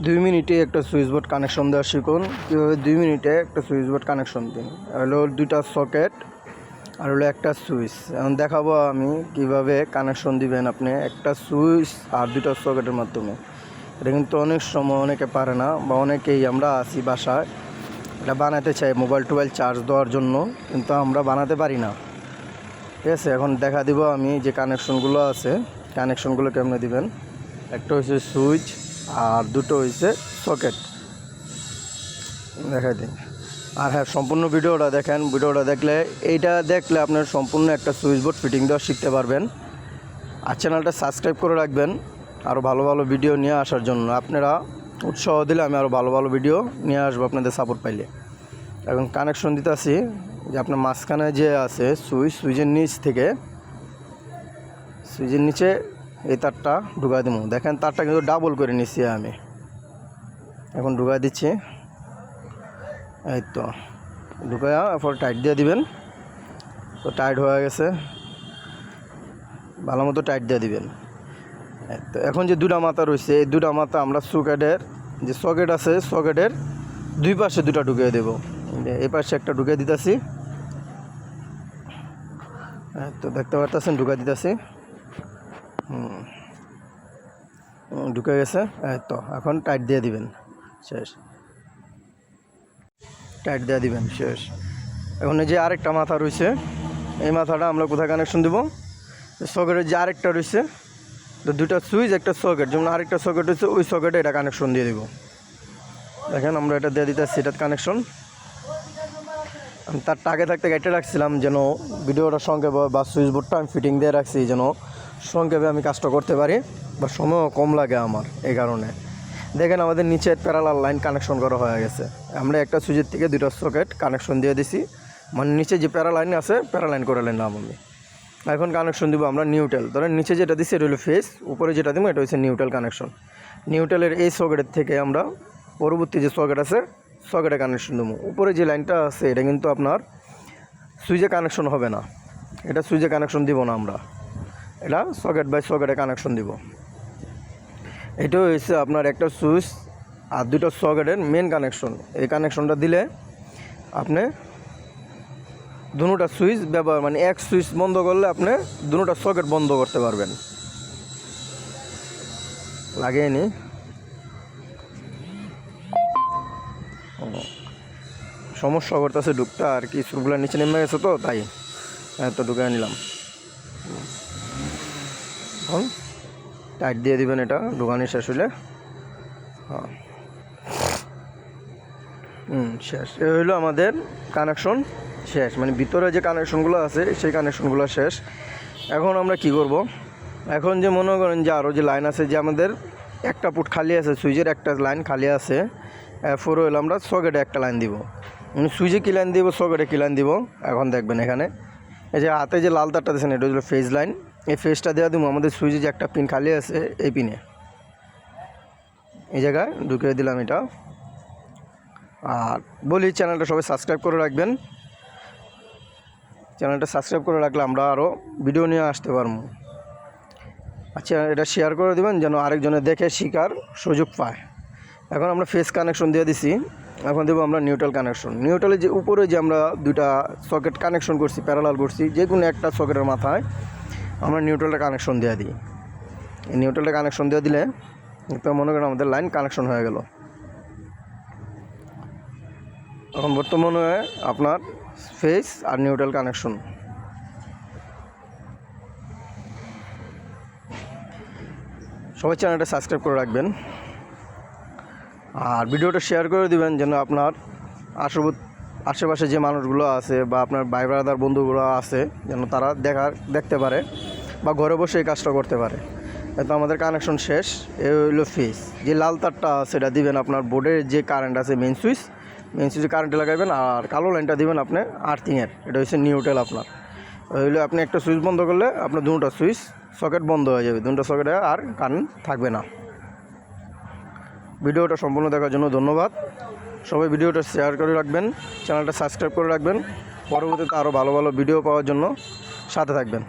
2 মিনিটে একটা switch board connection দেওয়া শিখুন। কীভাবে 2 মিনিটে একটা সুইচ বোর্ড কানেকশন দিন। হলো 2টা সকেট আর হলো একটা সুইচ। এখন দেখাবো আমি কিভাবে কানেকশন দিবেন আপনি একটা সুইচ আর 2টা সকেটের মাধ্যমে। এটা কিন্তু অনেক সময় অনেকে পারে না, বা অনেকেই আমরা আছি বাসায় এটা বানাতে চাই মোবাইল টোবাইল চার্জ দেওয়ার জন্য, কিন্তু আমরা বানাতে পারি না। ঠিক আছে, এখন দেখা দিব আমি যে কানেকশনগুলো আছে, কানেকশনগুলো কেমনে দিবেন। একটা হচ্ছে সুইচ আর দুটো হয়েছে সকেট, দেখাই দিন। আর হ্যাঁ, সম্পূর্ণ ভিডিওটা দেখেন। ভিডিওটা দেখলে আপনার সম্পূর্ণ একটা সুইচ বোর্ড ফিটিং দেওয়া শিখতে পারবেন। আর চ্যানেলটা সাবস্ক্রাইব করে রাখবেন আরও ভালো ভালো ভিডিও নিয়ে আসার জন্য। আপনারা উৎসাহ দিলে আমি আরও ভালো ভালো ভিডিও নিয়ে আসবো আপনাদের সাপোর্ট পাইলে। এখন কানেকশন দিতেছি যে আপনার মাঝখানে যে আছে সুইচের নিচ থেকে সুইচের নিচে এই তারটা ঢুকাই দেবো। দেখেন তারটা কিন্তু ডাবল করে নিচ্ছি আমি, এখন ঢুকাই দিচ্ছি। এই তো ঢুকাইয়া এরপর টাইট দিয়ে দিবেন। তো টাইট হয়ে গেছে, ভালো মতো টাইট দিয়ে দিবেন। তো এখন যে দুটা মাথা রয়েছে, এই দুটা মাথা আমরা সকেটের যে সকেট আছে সকেটের দুই পাশে দুটা ঢুকিয়ে দেবো। এই পাশে একটা ঢুকিয়ে দিতেছি, তো দেখতে পারতেছেন ঢুকিয়ে দিতেছি। ঢুকে গেছে। তো এখন টাইট দিয়ে দিবেন, শেষ। টাইট দিয়ে দিবেন, শেষ। এখন যে আরেকটা মাথা রয়েছে, এই মাথাটা আমরা কোথায় কানেকশন দেবো? সকেটের যে আরেকটা রয়েছে, তো দুটা সুইচ একটা সকেট, যেমন আরেকটা সকেট রয়েছে ওই সকেটে এটা কানেকশন দিয়ে দেবো। দেখেন আমরা এটা দিয়ে দিতেছি, এটার কানেকশন। আমি তার আগে থাকতে কেটে রাখছিলাম যেন ভিডিওটার সংক্ষেপে, বা সুইচ বোর্ডটা আমি ফিটিং দিয়ে রাখছি যেন সংক্ষেপে আমি কাজটা করতে পারি, বা সময়ও কম লাগে আমার। এই কারণে দেখেন আমাদের নিচের প্যারালাল লাইন কানেকশন করা হয়ে গেছে। আমরা একটা সুইচের থেকে দুটো সকেট কানেকশন দিয়ে দিছি, মানে নিচে যে প্যারালাইন আছে প্যারালাইন করে নিলাম আমি। এখন কানেকশন দিব আমরা নিউট্রাল। ধরেন নিচে যেটা দিচ্ছি এটা হলো ফেস, উপরে যেটা দিব এটা হচ্ছে নিউট্রাল কানেকশন। নিউট্রালের এই সকেটের থেকে আমরা পরবর্তী যে সকেট আছে সকেটে কানেকশন দেবো। উপরে যে লাইনটা আছে এটা কিন্তু আপনার সুইচে কানেকশন হবে না, এটা সুইচে কানেকশন দিব না আমরা, এটা সকেট বাই সকেটে কানেকশন দিব। এটা হচ্ছে আপনার একটা সুইচ আর দুটো সকেটের মেন কানেকশন। এই কানেকশনটা দিলে আপনি দুটোটা সুইচ ব্যবহার, মানে এক সুইচ বন্ধ করলে আপনি দুটোটা সকেট বন্ধ করতে পারবেন। লাগিয়ে নি, সমস্যা করতেছে ঢুকটা আর কি, স্ক্রুগুলো নিচে নেমে গেছে তো তাই তো ঢুকিয়ে নিলাম। এখন টাইট দিয়ে দিবেন, এটা ঢুকানি শেষ হলে। হ্যাঁ, শেষ। এ হইলো আমাদের কানেকশন শেষ, মানে ভিতরে যে কানেকশনগুলো আছে সেই কানেকশনগুলো শেষ। এখন আমরা কি করব? এখন যে মনে করেন যে আরও যে লাইন আছে, যে আমাদের একটা পুট খালি আছে, সুইচের একটা লাইন খালি আছে, ফোর হইলো আমরা সকেটে একটা লাইন দিব। সুইচে কী লাইন দিব, সকেটে কী লাইন দিব এখন দেখবেন। এখানে এই যে হাতে যে লাল তারটা দিয়েছেন এটা হলো ফেজ লাইন। এই ফেজটা দেওয়া দিব আমাদের সুইচে যে একটা পিন খালি আছে এই পিনে, এই জায়গায় ঢুকিয়ে দিলাম এটা। আর বলি চ্যানেলটা সবাই সাবস্ক্রাইব করে রাখবেন। চ্যানেলটা সাবস্ক্রাইব করে রাখলে আমরা আরও ভিডিও নিয়ে আসতে পারবো। আচ্ছা, এটা শেয়ার করে দেবেন যেন আরেকজনে দেখে শেখার সুযোগ পায়। এখন আমরা ফেস কানেকশন দিয়ে দিছি, এখন দেবো আমরা নিউট্রাল কানেকশন। নিউট্রালের যে উপরে যে আমরা দুটা সকেট কানেকশন করছি, প্যারালাল করছি, যে কোনো একটা সকেটের মাথায় আমরা নিউট্রালটা কানেকশন দিয়ে দিই। এই নিউট্রালটা কানেকশন দিয়ে দিলে তো মনে করেন আমাদের লাইন কানেকশন হয়ে গেল। এখন বর্তমানে আপনার ফেস আর নিউট্রাল কানেকশন। সবাই চ্যানেলটা সাবস্ক্রাইব করে রাখবেন আর ভিডিওটা শেয়ার করে দিবেন যেন আপনার আশেপাশে যে মানুষগুলো আছে বা আপনার ভাই ব্রাদার বন্ধুগুলো আছে যেন তারা দেখতে পারে বা ঘরে বসে এই কাজটা করতে পারে। তো আমাদের কানেকশন শেষ। এই হইলো ফেস। যে লাল তারটা সেটা দিবেন আপনার বোর্ডের যে কারেন্ট আছে মেন সুইচে কারেন্টে লাগাবেন, আর কালো লাইনটা দিবেন আপনি আর্থিংয়ের, এটা হচ্ছে নিউট্রাল আপনার। হইলে আপনি একটা সুইচ বন্ধ করলে আপনার দুটো সুইচ সকেট বন্ধ হয়ে যাবে, দুটো সকেটে আর কারেন্ট থাকবে না। ভিডিওটা সম্পূর্ণ দেখার জন্য ধন্যবাদ। সবাই ভিডিওটা শেয়ার করে রাখবেন, চ্যানেলটা সাবস্ক্রাইব করে রাখবেন। পরবর্তীতে আরও ভালো ভালো ভিডিও পাওয়ার জন্য সাথে থাকবেন।